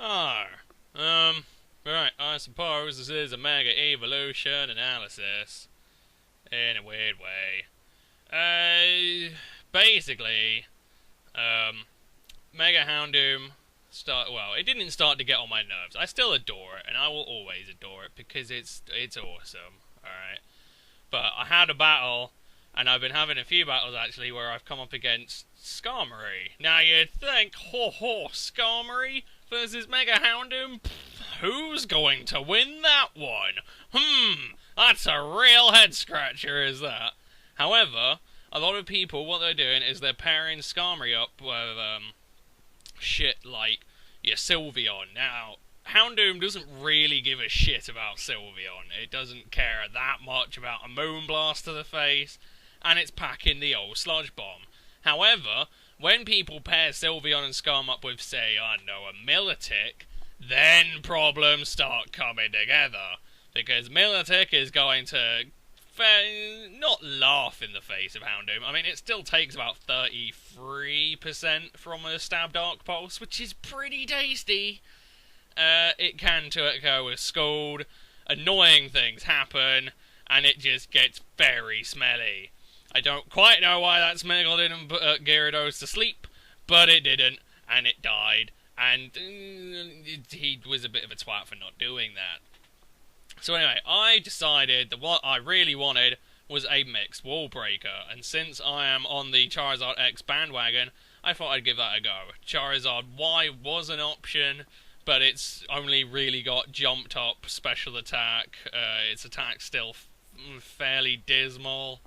Oh, right, I suppose this is a mega evolution analysis in a weird way. Basically, Mega Houndoom it didn't start to get on my nerves. I still adore it, and I will always adore it because it's awesome. Alright. But I had a battle, and I've been having a few battles actually where I've come up against Skarmory. Now you'd think, Skarmory versus Mega Houndoom? Who's going to win that one? That's a real head scratcher, is that? However, a lot of people, what they're doing is they're pairing Skarmory up with shit like your Sylveon. Now, Houndoom doesn't really give a shit about Sylveon. It doesn't care that much about a Moonblast to the face, and it's packing the old Sludge Bomb. However, when people pair Sylveon and Skarm up with, say, I don't know, a Milotic, then problems start coming together. Because Milotic is going to not laugh in the face of Houndoom. I mean, it still takes about 33% from a Stab Dark Pulse, which is pretty tasty. It can go with Scald, annoying things happen, and it just gets very smelly. I don't quite know why that Smeargle didn't put Gyarados to sleep, but it didn't, and it died, and he was a bit of a twat for not doing that. So anyway, I decided that what I really wanted was a mixed wallbreaker, and since I am on the Charizard X bandwagon, I thought I'd give that a go. Charizard Y was an option, but it's only really got jumped up special attack. Its attack's still fairly dismal,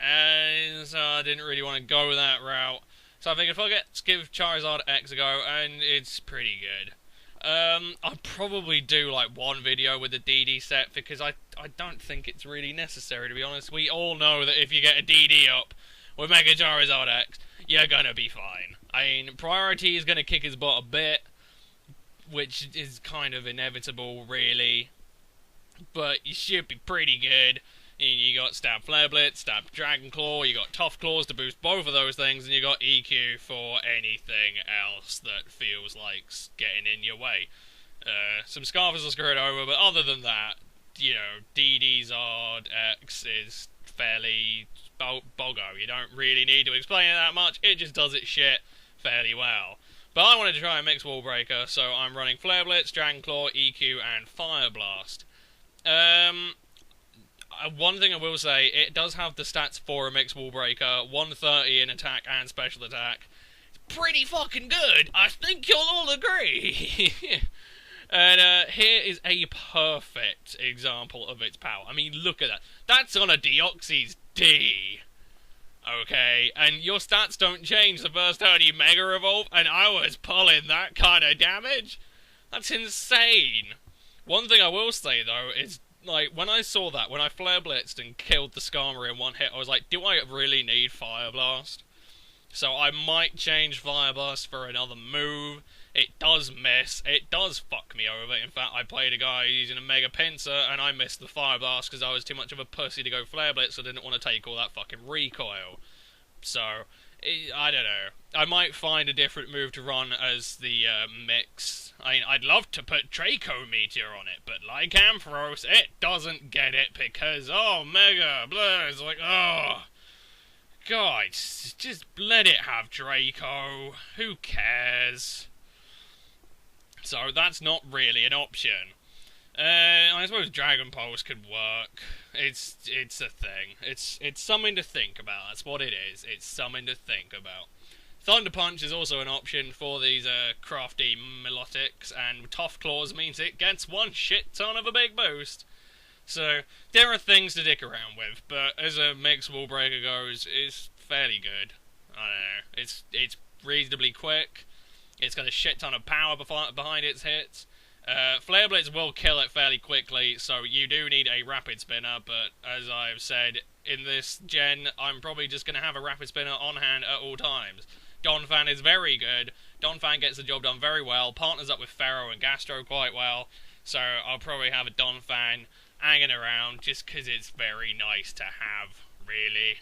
and so I didn't really want to go that route. So I figured, fuck it, let's give Charizard X a go, and it's pretty good. I'll probably do like one video with the DD set because I don't think it's really necessary, to be honest. We all know that if you get a DD up with Mega Charizard X, you're gonna be fine. I mean, priority is gonna kick his butt a bit, which is kind of inevitable, really. But you should be pretty good. You got Stab Flare Blitz, Stab Dragon Claw, you got Tough Claws to boost both of those things, and you got EQ for anything else that feels like getting in your way. Some Scarfers will screw it over, but other than that, you know, DD Zard X is fairly boggo. You don't really need to explain it that much, it just does its shit fairly well. But I wanted to try a mixed wallbreaker, so I'm running Flare Blitz, Dragon Claw, EQ, and Fire Blast. One thing I will say, it does have the stats for a mixed wallbreaker, 130 in attack and special attack. It's pretty fucking good, I think you'll all agree. And here is a perfect example of its power. I mean, look at that. That's on a Deoxys D. Okay, and your stats don't change the first turn you Mega Evolve, and I was pulling that kind of damage? That's insane. One thing I will say, though, is, like, when I saw that, when I Flare Blitzed and killed the Skarmory in one hit, I was like, do I really need Fire Blast? So I might change Fire Blast for another move. It does miss. It does fuck me over. In fact, I played a guy using a Mega Pinsir, and I missed the Fire Blast because I was too much of a pussy to go Flare Blitz, so I didn't want to take all that fucking recoil. So, I don't know. I might find a different move to run as the mix. I mean, I'd love to put Draco Meteor on it, but like Ampharos, it doesn't get it because, oh, Mega, blah, it's like, oh, God, just let it have Draco. Who cares? So that's not really an option. I suppose Dragon Pulse could work. It's a thing. It's something to think about. That's what it is. It's something to think about. Thunder Punch is also an option for these crafty Milotics, and Tough Claws means it gets one shit ton of a big boost. So there are things to dick around with, but as a mixed wallbreaker goes, it's fairly good. I don't know. It's reasonably quick. It's got a shit ton of power behind its hits. Flare Blitz will kill it fairly quickly, so you do need a Rapid Spinner, but as I've said, in this gen, I'm probably just going to have a Rapid Spinner on hand at all times. Donphan is very good. Donphan gets the job done very well, partners up with Pharaoh and Gastro quite well, so I'll probably have a Donphan hanging around just because it's very nice to have, really.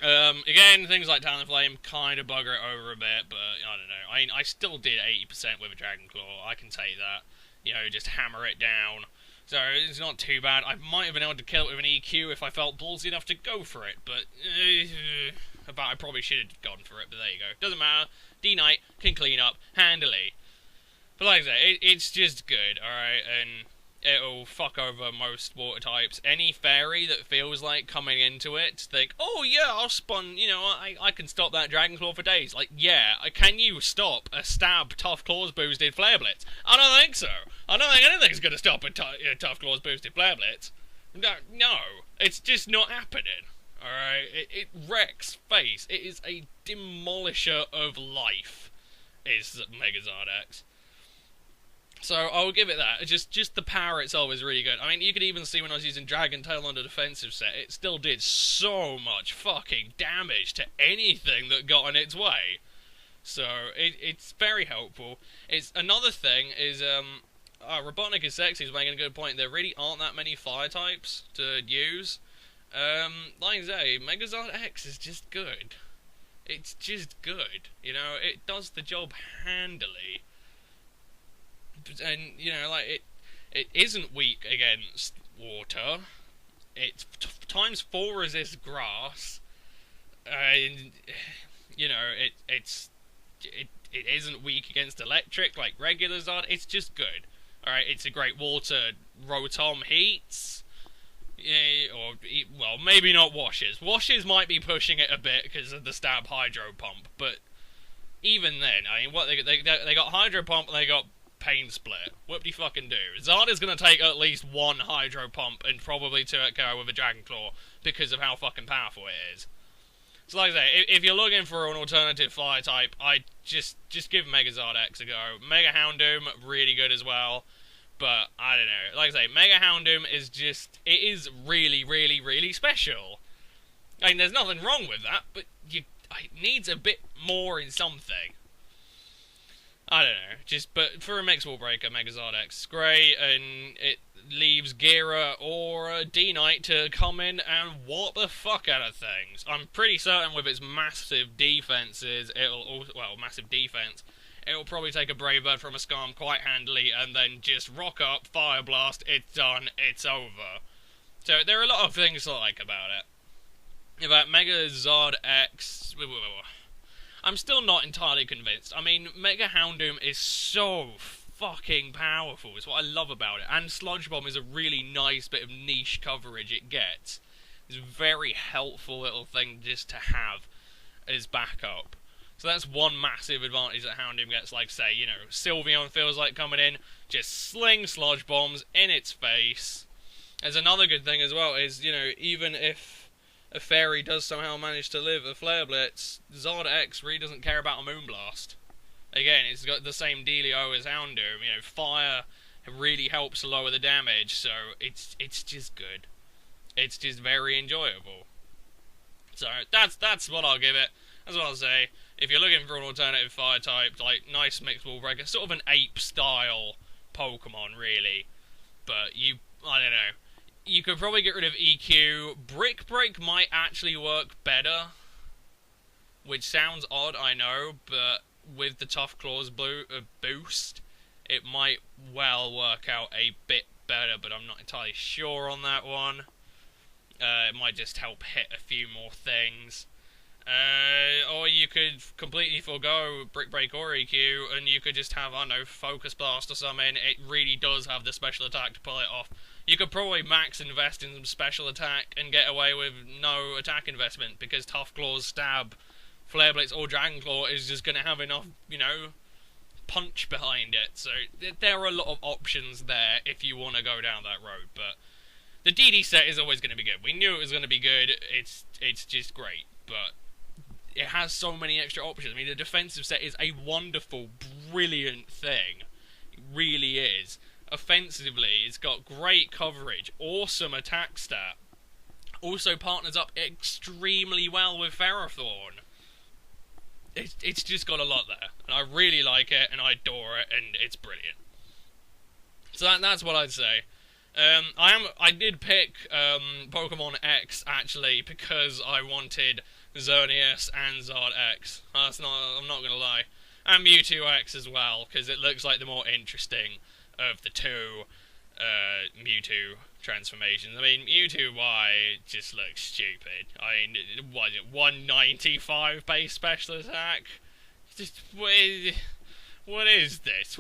Again, things like Talonflame kind of bugger it over a bit, but I don't know. I still did 80% with a Dragon Claw. I can take that. You know, just hammer it down. So it's not too bad. I might have been able to kill it with an EQ if I felt ballsy enough to go for it, but I probably should have gone for it. But there you go. Doesn't matter. D-Knight can clean up handily. But like I say, it's just good, alright, and it'll fuck over most water types. Any fairy that feels like coming into it to think, oh yeah, I'll spawn, you know, I can stop that Dragon Claw for days. Like, yeah, can you stop a stab Tough Claws boosted Flare Blitz? I don't think so. I don't think anything's going to stop a Tough Claws boosted Flare Blitz. No, it's just not happening. Alright, it wrecks face. It is a demolisher of life, is Megazard X. So I'll give it that. Just the power itself is really good. I mean, you could even see when I was using Dragon Tail on the defensive set, it still did so much fucking damage to anything that got in its way. So it's very helpful. It's another thing is Robotnik is sexy is making a good point. There really aren't that many fire types to use. Like I say, Megazard X is just good. It's just good. You know, it does the job handily. And, you know, like, it isn't weak against water. It's times 4 resist grass. And, you know, it isn't weak against electric like regular Zard. It's just good. Alright, it's a great water Rotom heats. Or, well, maybe not washes. Washes might be pushing it a bit because of the stab Hydro Pump, but even then, I mean, what they got Hydro Pump and they got Pain Split. Whoop-de-fucking-do. Zard is going to take at least one Hydro Pump and probably 2 KO with a Dragon Claw because of how fucking powerful it is. So like I say, if you're looking for an alternative fire type, I just give Megazard X a go. Mega Houndoom, really good as well. But, I don't know. Like I say, Mega Houndoom is just, it is really, really, really special. I mean, there's nothing wrong with that, but it needs a bit more in something. I don't know, but for a mixed wallbreaker, Megazard X is great, and it leaves Gira or D-Knight to come in and whop the fuck out of things. I'm pretty certain with its massive defenses, massive defense, it'll probably take a Brave Bird from a Skarm quite handily, and then just rock up, Fire Blast, it's done, it's over. So there are a lot of things I like about it. About Megazard X, I'm still not entirely convinced. I mean, Mega Houndoom is so fucking powerful. It's what I love about it. And Sludge Bomb is a really nice bit of niche coverage it gets. It's a very helpful little thing just to have as backup. So that's one massive advantage that Houndoom gets. Like, say, you know, Sylveon feels like coming in, just sling Sludge Bombs in its face. There's another good thing as well, is, you know, even if a fairy does somehow manage to live a Flare Blitz, Zard X really doesn't care about a Moonblast. Again, it's got the same dealio as Houndoom. You know, fire really helps lower the damage, so it's just good. It's just very enjoyable. So that's what I'll give it. That's what I'll say. If you're looking for an alternative fire type, like nice mixed wallbreaker, sort of an ape style Pokemon, really. But I don't know. You could probably get rid of EQ. Brick Break might actually work better, which sounds odd, I know, but with the Tough Claws boost, it might well work out a bit better, but I'm not entirely sure on that one. It might just help hit a few more things. Or you could completely forgo Brick Break or EQ, and you could just have, I don't know, Focus Blast or something. It really does have the special attack to pull it off. You could probably max invest in some special attack and get away with no attack investment, because Tough Claws, Stab, Flare Blitz or Dragon Claw is just going to have enough, you know, punch behind it. So there are a lot of options there if you want to go down that road, but the DD set is always going to be good. We knew it was going to be good. It's just great, but it has so many extra options. I mean, the defensive set is a wonderful, brilliant thing. It really is. Offensively, it's got great coverage, awesome attack stat. Also partners up extremely well with Ferrothorn. It's just got a lot there, and I really like it, and I adore it, and it's brilliant. So that's what I'd say. I did pick Pokemon X, actually, because I wanted Xerneas and Zard X. That's not. I'm not gonna lie. And Mewtwo X as well, because it looks like the more interesting of the two Mewtwo transformations. I mean, Mewtwo Y just looks stupid. I mean, what is it, 195 base special attack? Just, what is this?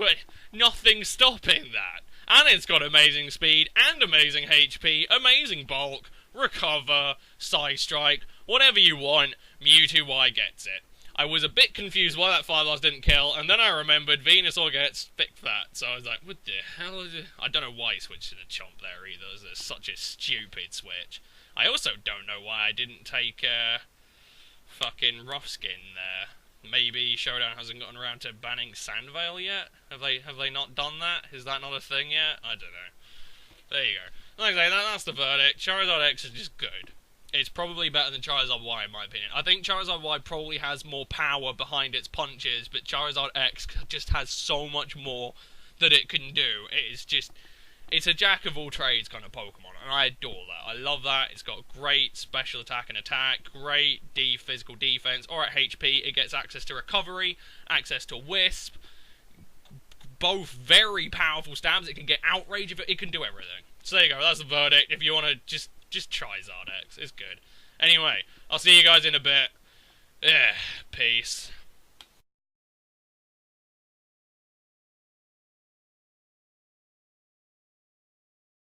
Nothing's stopping that. And it's got amazing speed and amazing HP, amazing bulk, recover, side strike, whatever you want, Mewtwo Y gets it. I was a bit confused why that Fire Blast didn't kill, and then I remembered Venusaur gets fixed that, so I was like, what the hell is it? I don't know why he switched to the Chomp there either. It's such a stupid switch. I also don't know why I didn't take fucking Rough Skin there. Maybe Showdown hasn't gotten around to banning Sandvale yet? Have they not done that? Is that not a thing yet? I don't know. There you go. Like I say, that's the verdict. Charizard X is just good. It's probably better than Charizard Y in my opinion. I think Charizard Y probably has more power behind its punches, but Charizard X just has so much more that it can do. It's a jack of all trades kind of Pokemon, and I adore that. I love that. It's got great special attack and attack, great physical defense, or at HP it gets access to recovery, access to Wisp, both very powerful stabs. It can get outrage, it can do everything. So there you go, that's the verdict. If you want to just try Zard X, it's good. Anyway, I'll see you guys in a bit. Peace.